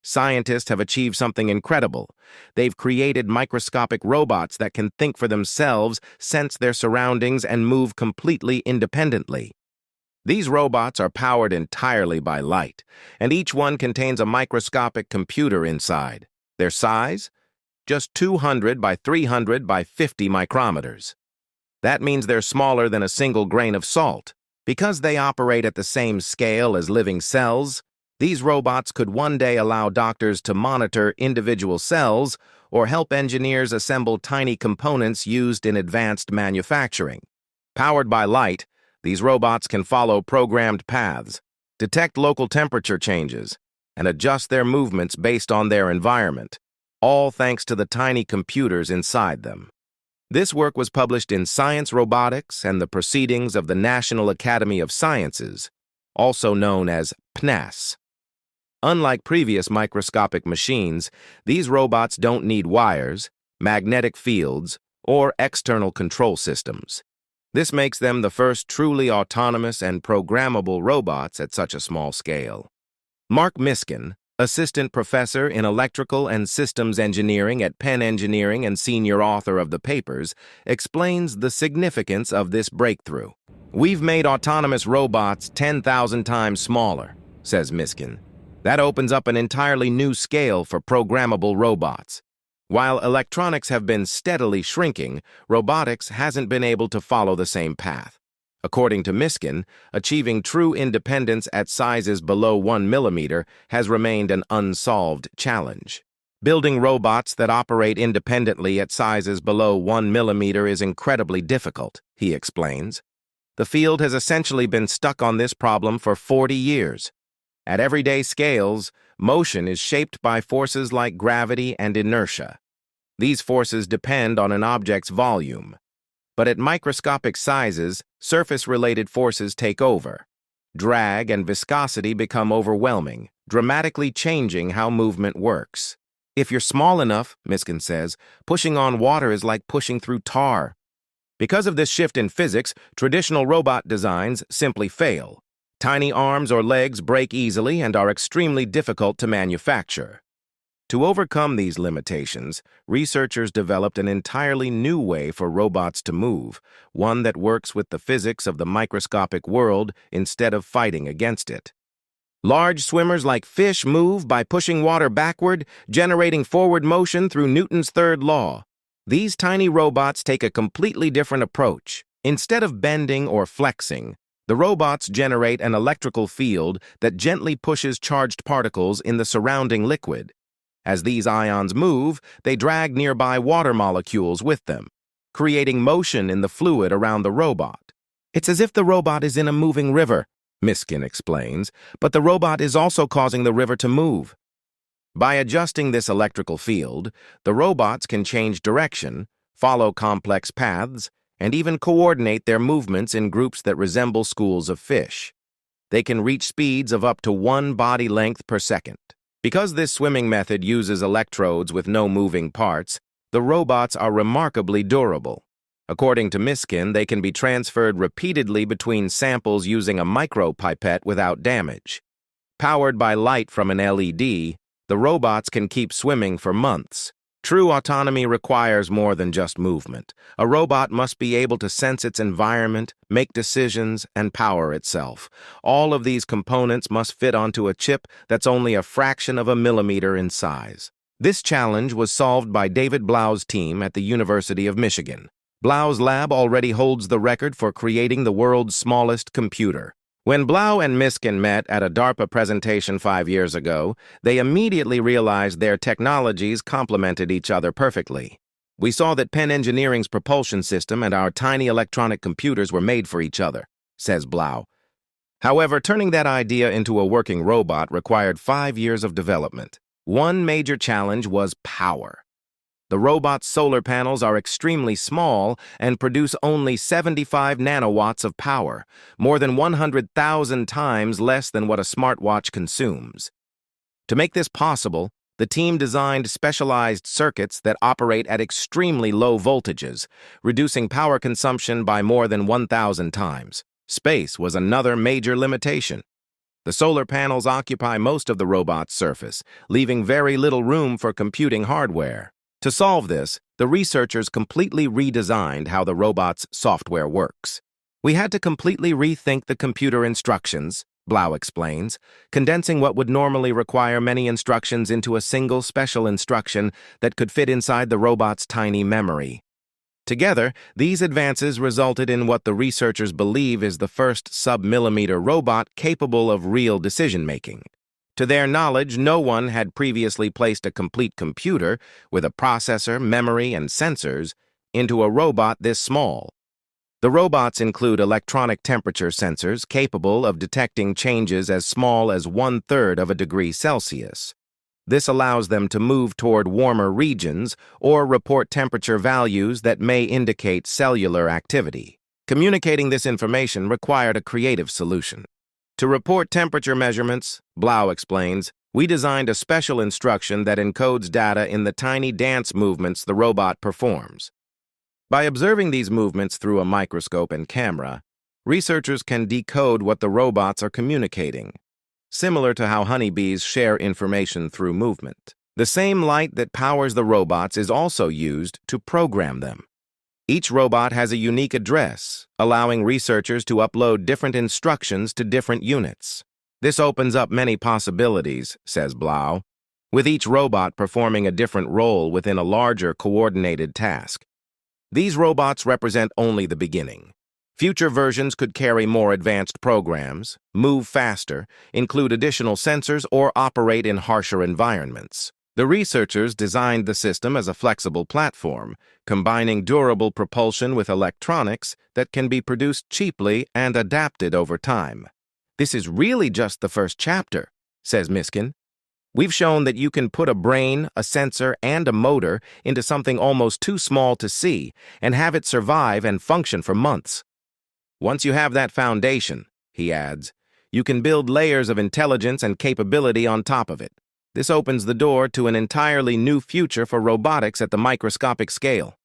Scientists have achieved something incredible. They've created microscopic robots that can think for themselves, sense their surroundings, and move completely independently. These robots are powered entirely by light, and each one contains a microscopic computer inside. Their size? Just 200 by 300 by 50 micrometers. That means they're smaller than a single grain of salt. Because they operate at the same scale as living cells, these robots could one day allow doctors to monitor individual cells or help engineers assemble tiny components used in advanced manufacturing. Powered by light, these robots can follow programmed paths, detect local temperature changes, and adjust their movements based on their environment, all thanks to the tiny computers inside them. This work was published in Science Robotics and the Proceedings of the National Academy of Sciences, also known as PNAS. Unlike previous microscopic machines, these robots don't need wires, magnetic fields, or external control systems. This makes them the first truly autonomous and programmable robots at such a small scale. Mark Miskin, assistant professor in electrical and systems engineering at Penn Engineering and senior author of the papers, explains the significance of this breakthrough. "We've made autonomous robots 10,000 times smaller," says Miskin. That opens up an entirely new scale for programmable robots. While electronics have been steadily shrinking, robotics hasn't been able to follow the same path. According to Miskin, achieving true independence at sizes below 1 millimeter has remained an unsolved challenge. Building robots that operate independently at sizes below 1 millimeter is incredibly difficult, he explains. The field has essentially been stuck on this problem for 40 years. At everyday scales, motion is shaped by forces like gravity and inertia. These forces depend on an object's volume. But at microscopic sizes, surface-related forces take over. Drag and viscosity become overwhelming, dramatically changing how movement works. If you're small enough, Miskin says, pushing on water is like pushing through tar. Because of this shift in physics, traditional robot designs simply fail. Tiny arms or legs break easily and are extremely difficult to manufacture. To overcome these limitations, researchers developed an entirely new way for robots to move, one that works with the physics of the microscopic world instead of fighting against it. Large swimmers like fish move by pushing water backward, generating forward motion through Newton's third law. These tiny robots take a completely different approach. Instead of bending or flexing, the robots generate an electrical field that gently pushes charged particles in the surrounding liquid. As these ions move, they drag nearby water molecules with them, creating motion in the fluid around the robot. It's as if the robot is in a moving river, Miskin explains, but the robot is also causing the river to move. By adjusting this electrical field, the robots can change direction, follow complex paths, and even coordinate their movements in groups that resemble schools of fish. They can reach speeds of up to 1 body length per second. Because this swimming method uses electrodes with no moving parts, the robots are remarkably durable. According to Miskin, they can be transferred repeatedly between samples using a micropipette without damage. Powered by light from an LED, the robots can keep swimming for months. True autonomy requires more than just movement. A robot must be able to sense its environment, make decisions, and power itself. All of these components must fit onto a chip that's only a fraction of a millimeter in size. This challenge was solved by David Blau's team at the University of Michigan. Blau's lab already holds the record for creating the world's smallest computer. When Blau and Miskin met at a DARPA presentation 5 years ago, they immediately realized their technologies complemented each other perfectly. "We saw that Penn Engineering's propulsion system and our tiny electronic computers were made for each other," says Blau. However, turning that idea into a working robot required 5 years of development. One major challenge was power. The robot's solar panels are extremely small and produce only 75 nanowatts of power, more than 100,000 times less than what a smartwatch consumes. To make this possible, the team designed specialized circuits that operate at extremely low voltages, reducing power consumption by more than 1,000 times. Space was another major limitation. The solar panels occupy most of the robot's surface, leaving very little room for computing hardware. To solve this, the researchers completely redesigned how the robot's software works. We had to completely rethink the computer instructions, Blau explains, condensing what would normally require many instructions into a single special instruction that could fit inside the robot's tiny memory. Together, these advances resulted in what the researchers believe is the first sub-millimeter robot capable of real decision-making. To their knowledge, no one had previously placed a complete computer with a processor, memory, and sensors into a robot this small. The robots include electronic temperature sensors capable of detecting changes as small as 1/3 of a degree Celsius. This allows them to move toward warmer regions or report temperature values that may indicate cellular activity. Communicating this information required a creative solution. To report temperature measurements, Blau explains, we designed a special instruction that encodes data in the tiny dance movements the robot performs. By observing these movements through a microscope and camera, researchers can decode what the robots are communicating, similar to how honeybees share information through movement. The same light that powers the robots is also used to program them. Each robot has a unique address, allowing researchers to upload different instructions to different units. This opens up many possibilities, says Blau, with each robot performing a different role within a larger coordinated task. These robots represent only the beginning. Future versions could carry more advanced programs, move faster, include additional sensors, or operate in harsher environments. The researchers designed the system as a flexible platform, combining durable propulsion with electronics that can be produced cheaply and adapted over time. This is really just the first chapter, says Miskin. We've shown that you can put a brain, a sensor, and a motor into something almost too small to see and have it survive and function for months. Once you have that foundation, he adds, you can build layers of intelligence and capability on top of it. This opens the door to an entirely new future for robotics at the microscopic scale.